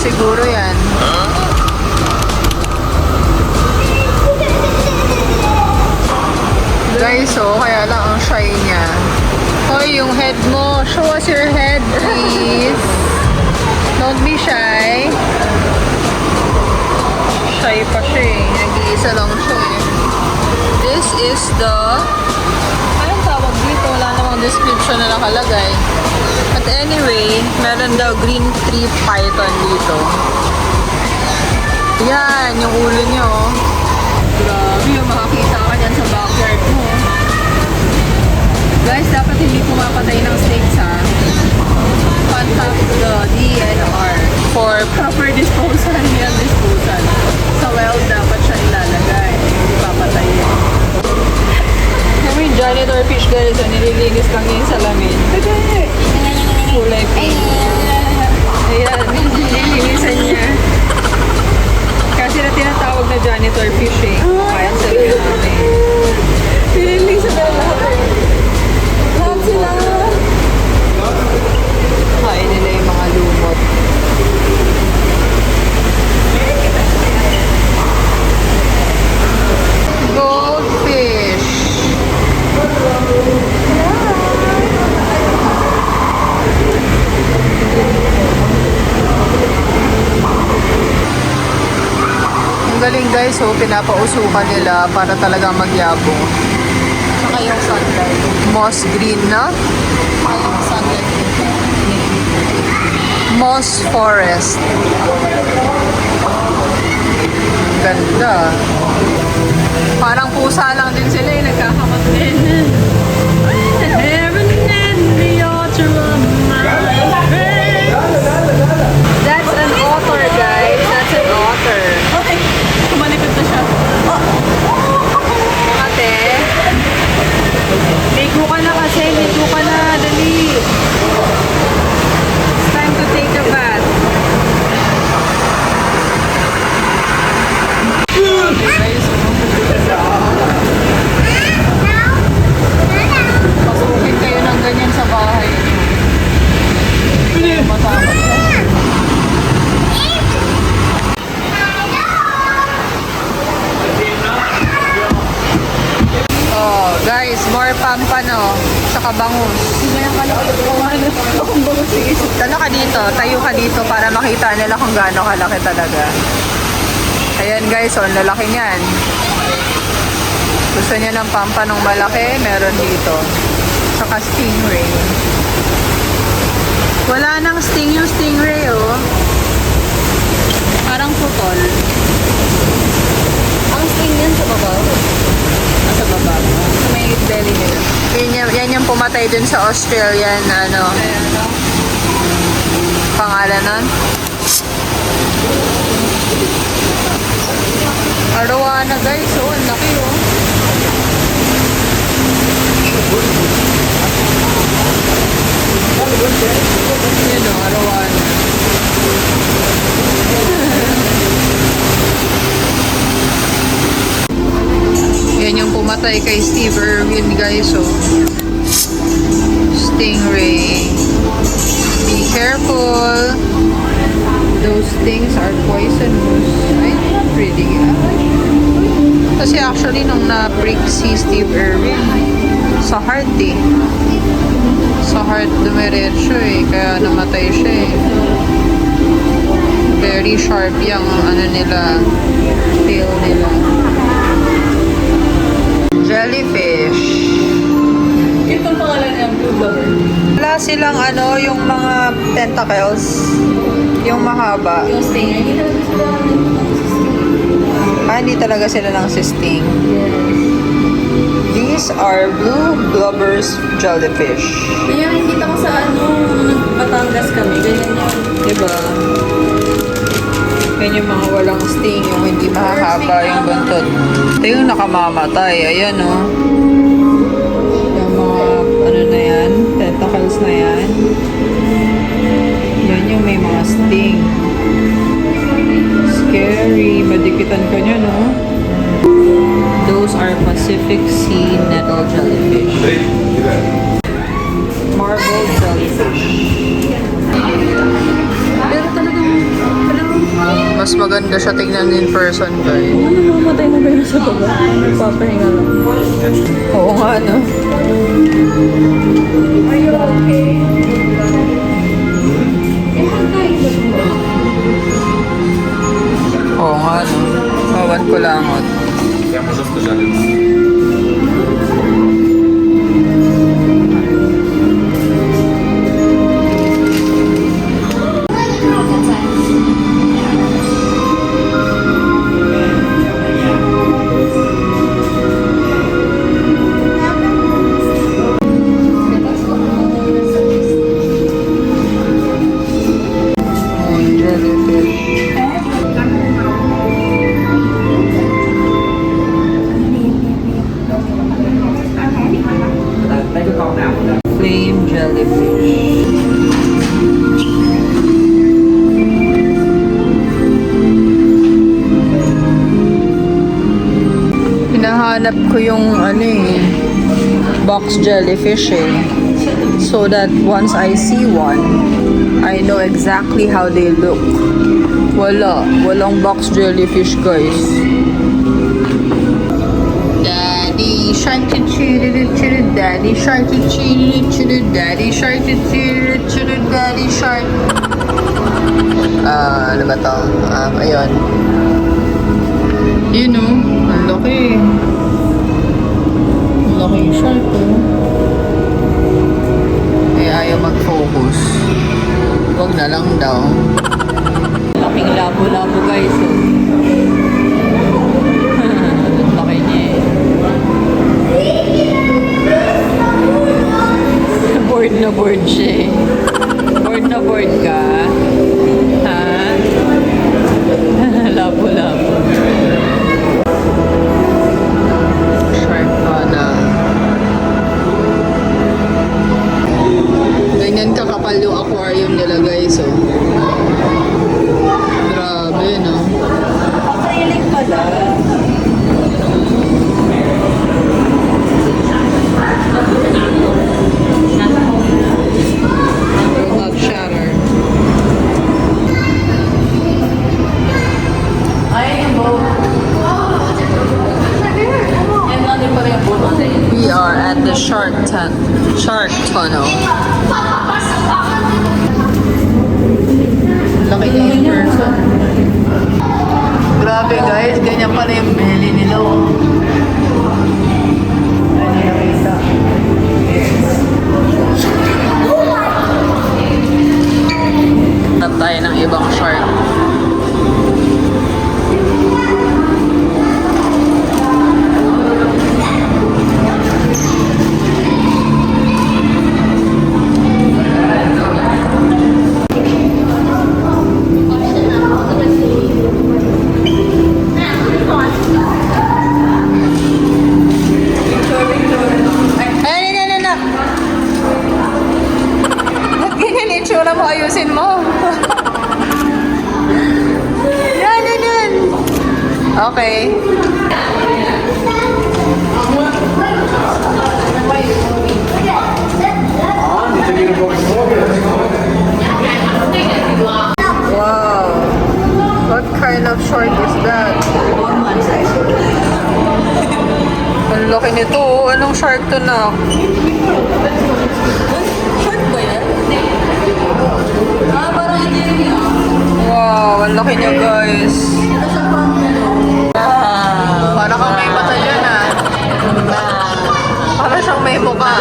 siguro yan. Guys, oh, kaya lang ang shy niya. Hoy, yung head mo. Show us your head, please. Don't be shy. Shy pa siya eh. Nag-iisa lang siya eh. This is the... Anong tawag dito? Wala namang description na nakalagay. But anyway, meron daw green tree python dito. Yan, yung ulo niyo. Grabe, yung makakita ka dyan sa backyard mo. Guys, dapat hindi pumapatay ng snakes ha. Contact the DNR for proper disposal and disposal. Sa well, dapat siya ilalagay. Hindi papatayin. Kami yung janitor fish guys, nililinis lang yung salamin. Kulay pink. Ayan, nililinisan niya. Kasi na tinatawag na janitor fish eh. Kaya sa namin. Nililinisan na lahat eh. Lahat sila. Kain nila yung mga lumot. Goldfish. Ang galing guys, oh, pinapausukan nila para talagang magyabong. Saka yung sunlight. Moss green na? Saka yung sunlight. Moss forest. Ganda. Parang pusa lang din sila eh, nagkakamot din. Heaven and the altar of my faith. That's an otter guys. That's an otter. Okay. Kumalipit na siya. Ate. Ligo ka na kasi. Ligo ka na. Dali. It's time to take a bath. Pasukin kayo ng ganyan sa bahay. Matakot. Oh, guys, more pampano. Saka bangus. Tala ka dito, tayo ka dito para makita nila kung gaano kalaki talaga. Ayan guys, oh, lalaki niyan. Gusto niya ng pampanong malaki, meron dito. Saka stingray. Wala nang sting yung stingray, oh. Parang putol. Ang sting yan sa baba. Nasa baba. Sa may belly nila. Yan yung pumatay dun sa Australian, ano. Pangalan nun? Arowana guys, oh, ang laki oh. Yan oh, arowana. Yan yung pumatay kay Steve Irwin guys, oh. Stingray. Be careful. Those things are poisonous. I'm not really. Kasi actually nung na-break si Steve Irwin, sa heart eh. Sa heart dumiretso eh. Kaya namatay siya eh. Very sharp yung ano nila, tail nila. Jellyfish. Itong pangalan niya, blue blubber. Wala silang ano, yung mga tentacles. Yung mahaba. Yung stinger, hindi talaga sila Hindi talaga sila ng sisting. These are blue blubbers jellyfish. Kaya nakikita ko sa ano, Batangas kami, ganyan yan. Diba? Yan yung mga walang sting, yung hindi mahahaba yung buntot. Ito yung nakamamatay. Ayan o. Oh. Yung mga ano na yan, tentacles na yan. Yan yung may mga sting. Scary. Madikitan ka niya, no? Those are Pacific Sea nettle jellyfish. Marble jellyfish. Pero talagang Maganda siya tignan in person, guys. Namamatay na ba yun sa baba? Nagpapahinga lang. Oo nga, no? Are you okay? Oo nga, no? Mawan ko langot. Siamo sotto già del Flame jellyfish. Hinahanap ko yung box jellyfish so that once I see one, I know exactly how they look. Walang box jellyfish, guys. Daddy shark, daddy shark, daddy shark, daddy shark. Ano ba to? Ayun. Yun o, ang laki. Ang laki yung shark o. Eh, ayaw mag-focus. Huwag na lang daw. Laking labo-labo, guys. Laki niya eh. Bored na bored siya eh. Bored na bored ka? Ha? Labo-labo. Shark pala. Ganyan kakapal yung aquarium nila, guys. Oh. Grabe, no? Acrylic pala. Robot shatter. Ayan yung boat. Yan lang din pala yung boat natin. We are at the shark tunnel. Laki niya in person. Grabe, guys, ganyan pala yung belly nila. Oh. Hanap tayo ng ibang shark. Itsura mo, ayusin mo. Yan. Okay. Wow. What kind of shark is that? Ang laki nito. Anong shark to na? Short ba yan? Parang hindi yun. Wow, ang laki niya, guys. Ito sa front nito. Para kang may mata dyan, ah. Para siyang may mukha.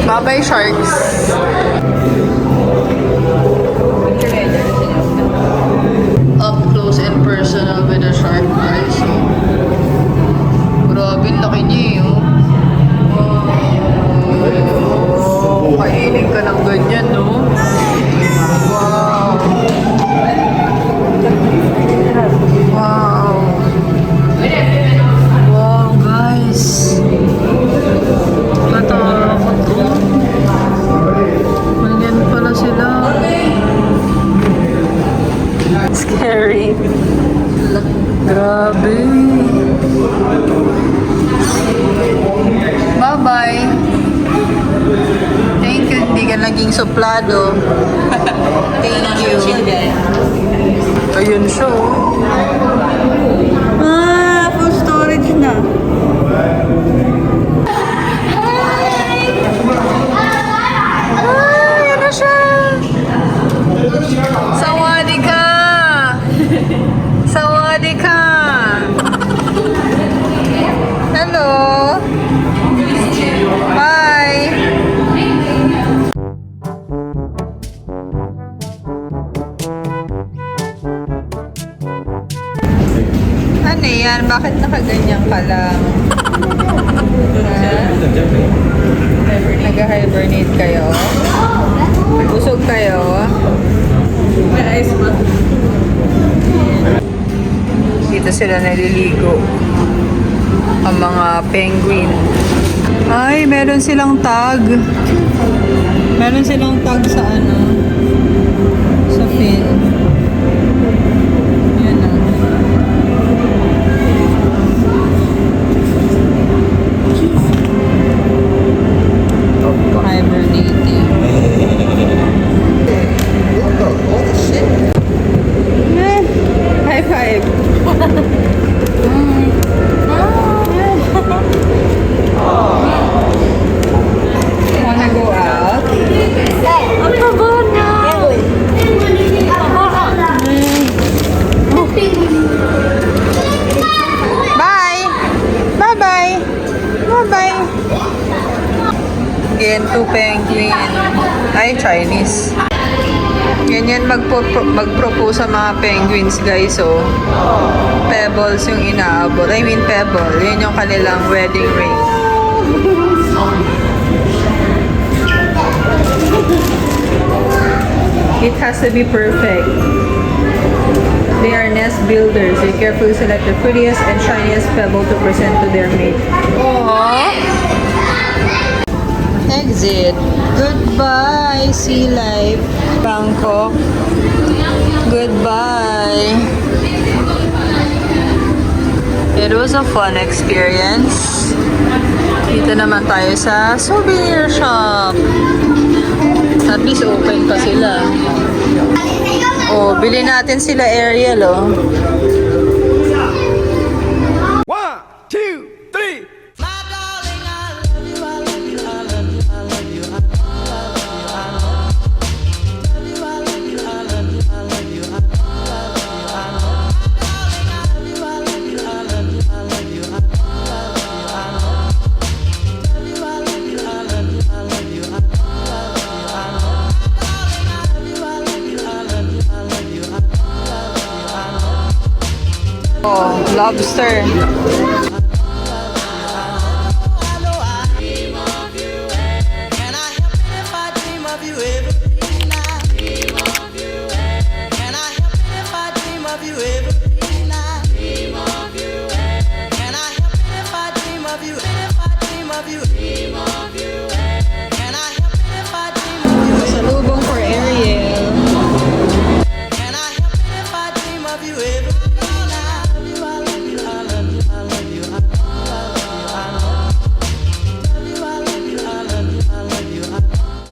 Bye-bye, sharks. Up close and personal with the shark, guys. Grabe, laki niya, oh. Kainin ka ng ganyan, no? Wow. Wow. Wow, guys. Katakot ko. Ganyan pala sila. Scary. Grabe. Bye-bye. Thank you, hindi ka naging suplado. Thank you. Ayun siya, oh. Full storage na. Ayan na siya! Sawadika! Sawadika! Hello! Bye! Ano yan? Bakit nakaganyan ka lang? Nag-hibernate kayo? Busog kayo? May ice ba? Dito sila naliligo. Ang mga penguin. Ay, meron silang tag. Meron silang tag sa ano? Sa fin. Yan o. Hibernating. High five. Wanna go out? Bye! Bye-bye! Bye-bye! Gento penguin. Ay, Chinese. Ganyan mag-propose sa mga penguins, guys, oh. Pebbles yung inaabot. I mean, pebble. Yan yung kanilang wedding ring. It has to be perfect. They are nest builders. They carefully select the prettiest and shiniest pebble to present to their mate. Aww. Exit. Goodbye, sea life. Bangkok. Goodbye. It was a fun experience. Dito naman tayo sa souvenir shop. At least open pa sila. Oh, bili natin sila Ariel, oh. 1, 2, 3. Oh, lobster.